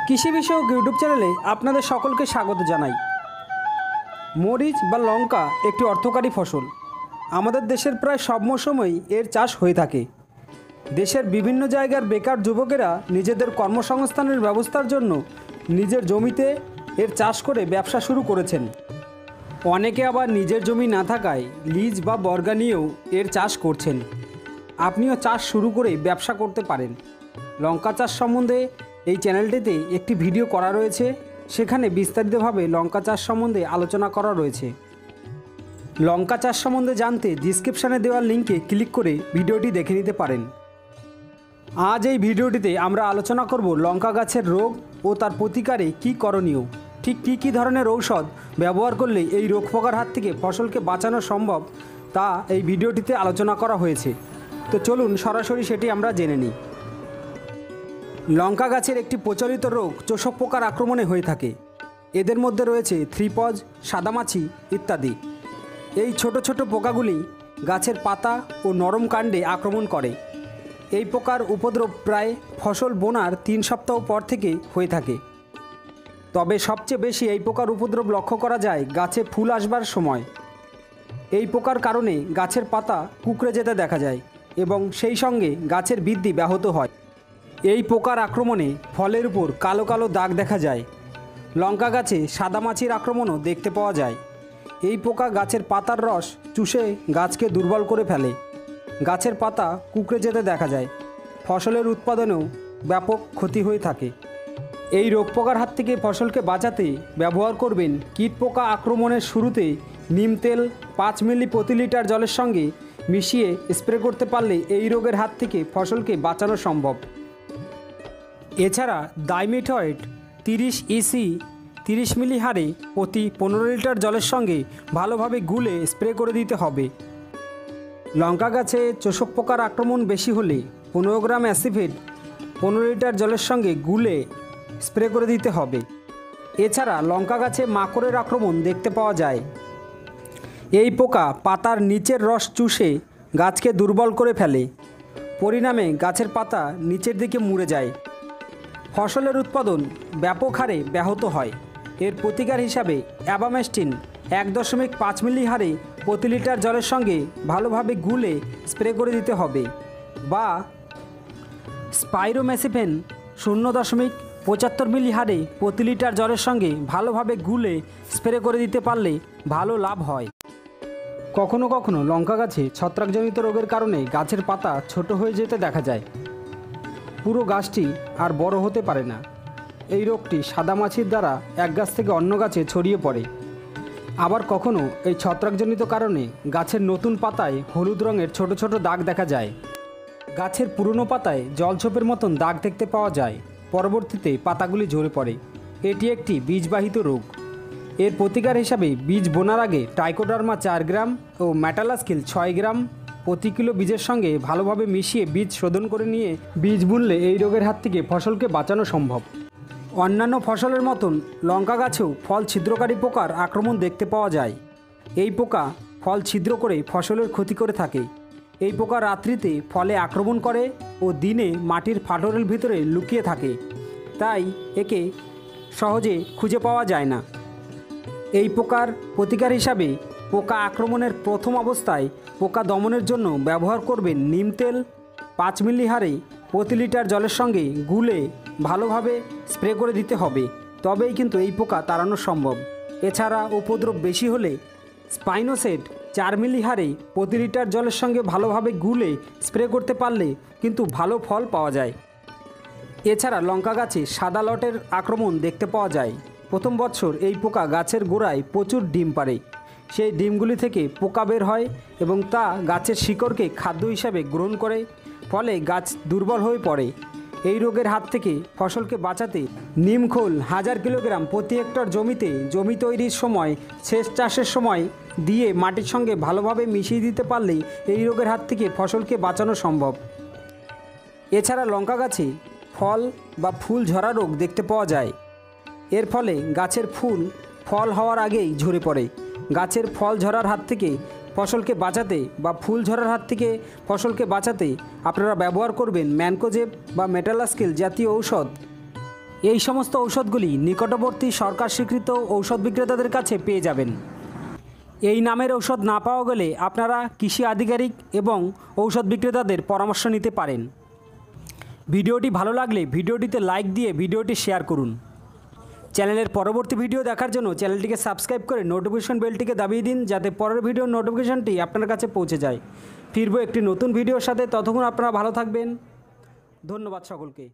কৃষি বিষয়ক ইউটিউব চ্যানেলে আপনাদের সকলকে স্বাগত জানাই। মরিচ বা লঙ্কা একটি অর্থকরী ফসল। আমাদের দেশের প্রায় সব মৌসুমেই এর চাষ হয়ে থাকে। দেশের বিভিন্ন জায়গার বেকার যুবকেরা নিজেদের কর্মসংস্থানের ব্যবস্থার জন্য নিজের জমিতে এর চাষ করে ব্যবসা শুরু করেছেন। অনেকে আবার নিজের জমি না থাকায় লিজ বা বর্গা নিয়েও এর চাষ করছেন। আপনিও চাষ শুরু করে ব্যবসা করতে পারেন। লঙ্কা চাষ সম্বন্ধে এই চ্যানেলটিতে একটি ভিডিও করা রয়েছে, সেখানে বিস্তারিতভাবে লঙ্কা চাষ সম্বন্ধে আলোচনা করা রয়েছে। লঙ্কা চাষ সম্বন্ধে জানতে ডিসক্রিপশানে দেওয়া লিঙ্কে ক্লিক করে ভিডিওটি দেখে নিতে পারেন। আজ এই ভিডিওটিতে আমরা আলোচনা করব লঙ্কা গাছের রোগ ও তার প্রতিকারে কী করণীয়, ঠিক কী ধরনের ঔষধ ব্যবহার করলে এই রোগ পোকার হাত থেকে ফসলকে বাঁচানো সম্ভব তা এই ভিডিওটিতে আলোচনা করা হয়েছে। তো চলুন সরাসরি সেটি আমরা জেনে নিই। লঙ্কা গাছের একটি প্রচলিত রোগ চোষক পোকার আক্রমণে হয়ে থাকে। এদের মধ্যে রয়েছে থ্রিপজ, সাদামাছি ইত্যাদি। এই ছোট ছোট পোকাগুলি গাছের পাতা ও নরম কাণ্ডে আক্রমণ করে। এই পোকার উপদ্রব প্রায় ফসল বোনার 3 সপ্তাহ পর থেকে হয়ে থাকে। তবে সবচেয়ে বেশি এই পোকার উপদ্রব লক্ষ্য করা যায় গাছে ফুল আসবার সময়। এই পোকার কারণে গাছের পাতা কুঁকড়ে যেতে দেখা যায় এবং সেই সঙ্গে গাছের বৃদ্ধি ব্যাহত হয়। এই পোকার আক্রমণে ফলের উপর কালো কালো দাগ দেখা যায়। লঙ্কা গাছে সাদামাছির আক্রমণও দেখতে পাওয়া যায়। এই পোকা গাছের পাতার রস চুষে গাছকে দুর্বল করে ফেলে। গাছের পাতা কুঁকড়ে যেতে দেখা যায়। ফসলের উৎপাদনেও ব্যাপক ক্ষতি হয়ে থাকে। এই রোগ পোকার হাত থেকে ফসলকে বাঁচাতে ব্যবহার করবেন কীট পোকা আক্রমণের শুরুতে নিম তেল 5 মিলি প্রতি লিটার জলের সঙ্গে মিশিয়ে স্প্রে করতে পারলে এই রোগের হাত থেকে ফসলকে বাঁচানো সম্ভব। এছাড়া ডাইমিথয়েট 30 ইসি 30 মিলি হারে প্রতি 15 লিটার জলের সঙ্গে ভালোভাবে গুলে স্প্রে করে দিতে হবে। লঙ্কা গাছে চোষক পোকার আক্রমণ বেশি হলে 15 গ্রাম অ্যাসিফেট 15 লিটার জলের সঙ্গে গুলে স্প্রে করে দিতে হবে। এছাড়া লঙ্কা গাছে মাকড়ের আক্রমণ দেখতে পাওয়া যায়। এই পোকা পাতার নিচের রস চুষে গাছকে দুর্বল করে ফেলে। পরিণামে গাছের পাতা নিচের দিকে মুড়ে যায়। ফসলের উৎপাদন ব্যাপক হারে ব্যাহত হয়। এর প্রতিকার হিসাবে অ্যাবামেস্টিন 1.5 মিলি হারে প্রতি লিটার জলের সঙ্গে ভালোভাবে গুলে স্প্রে করে দিতে হবে, বা স্পাইরোমেসিফেন 0.75 মিলি হারে প্রতি লিটার জলের সঙ্গে ভালোভাবে গুলে স্প্রে করে দিতে পারলে ভালো লাভ হয়। কখনো কখনো লঙ্কা গাছে ছত্রাকজনিত রোগের কারণে গাছের পাতা ছোট হয়ে যেতে দেখা যায়। পুরো গাছটি আর বড় হতে পারে না। এই রোগটি সাদামাছির দ্বারা এক গাছ থেকে অন্য গাছে ছড়িয়ে পড়ে। আবার কখনো এই ছত্রাকজনিত কারণে গাছের নতুন পাতায় হলুদ রঙের ছোট ছোট দাগ দেখা যায়। গাছের পুরনো পাতায় জলছোপের মতন দাগ দেখতে পাওয়া যায়। পরবর্তীতে পাতাগুলি ঝরে পড়ে। এটি একটি বীজবাহিত রোগ। এর প্রতিকার হিসাবে বীজ বোনার আগে ট্রাইকোডার্মা 4 গ্রাম ও ম্যাটালাস্কিল 6 গ্রাম প্রতি কিলো বীজের সঙ্গে ভালোভাবে মিশিয়ে বীজ শোধন করে নিয়ে বীজ বুনলে এই রোগের হাত থেকে ফসলকে বাঁচানো সম্ভব। অন্যান্য ফসলের মতন লঙ্কা গাছেও ফল ছিদ্রকারী পোকার আক্রমণ দেখতে পাওয়া যায়। এই পোকা ফল ছিদ্র করে ফসলের ক্ষতি করে থাকে। এই পোকা রাত্রিতে ফলে আক্রমণ করে ও দিনে মাটির ফাটলের ভিতরে লুকিয়ে থাকে, তাই একে সহজে খুঁজে পাওয়া যায় না। এই পোকার প্রতিকার হিসাবে পোকা আক্রমণের প্রথম অবস্থায় পোকা দমনের জন্য ব্যবহার করবেন নিম তেল 5 মিলি হারে প্রতি লিটার জলের সঙ্গে গুলে ভালোভাবে স্প্রে করে দিতে হবে, তবেই কিন্তু এই পোকা তাড়ানো সম্ভব। এছাড়া উপদ্রব বেশি হলে স্পাইনোসেট 4 মিলি হারে প্রতি লিটার জলের সঙ্গে ভালোভাবে গুলে স্প্রে করতে পারলে কিন্তু ভালো ফল পাওয়া যায়। এছাড়া লঙ্কা গাছে সাদা লটের আক্রমণ দেখতে পাওয়া যায়। প্রথম বছর এই পোকা গাছের গোড়ায় প্রচুর ডিম পাড়ে। সেই ডিমগুলি থেকে পোকা বের হয় এবং তা গাছের শিকড়কে খাদ্য হিসাবে গ্রহণ করে, ফলে গাছ দুর্বল হয়ে পড়ে। এই রোগের হাত থেকে ফসলকে বাঁচাতে নিমখোল 1000 কিলোগ্রাম প্রতি হেক্টর জমিতে জমি তৈরির সময় সেচ চাষের সময় দিয়ে মাটির সঙ্গে ভালোভাবে মিশিয়ে দিতে পারলেই এই রোগের হাত থেকে ফসলকে বাঁচানো সম্ভব। এছাড়া লঙ্কা গাছে ফল বা ফুল ঝরা রোগ দেখতে পাওয়া যায়। এর ফলে গাছের ফুল ফল হওয়ার আগেই ঝরে পড়ে। গাছের ফল ঝরার হাত থেকে ফসলকে বাঁচাতে বা ফুল ঝরার হাত থেকে ফসলকে বাঁচাতে আপনারা ব্যবহার করবেন ম্যানকোজেব বা মেটালাস্কিল জাতীয় ঔষধ এই সমস্ত ঔষধগুলি নিকটবর্তী সরকার স্বীকৃত ঔষধ বিক্রেতাদের কাছে পেয়ে যাবেন। এই নামের ঔষধ না পাওয়া গেলে আপনারা কৃষি আধিকারিক এবং ঔষধ বিক্রেতাদের পরামর্শ নিতে পারেন। ভিডিওটি ভালো লাগলে ভিডিওটিতে লাইক দিয়ে ভিডিওটি শেয়ার করুন। চ্যানেলের পরবর্তী ভিডিও দেখার জন্য চ্যানেলটিকে সাবস্ক্রাইব করে নোটিফিকেশন বেলটিকে দাবিয়ে দিন, যাতে পরের ভিডিওর নোটিফিকেশনটি আপনার কাছে পৌঁছে যায়। ফিরবো একটি নতুন ভিডিওর সাথে, ততক্ষণ আপনারা ভালো থাকবেন। ধন্যবাদ সকলকে।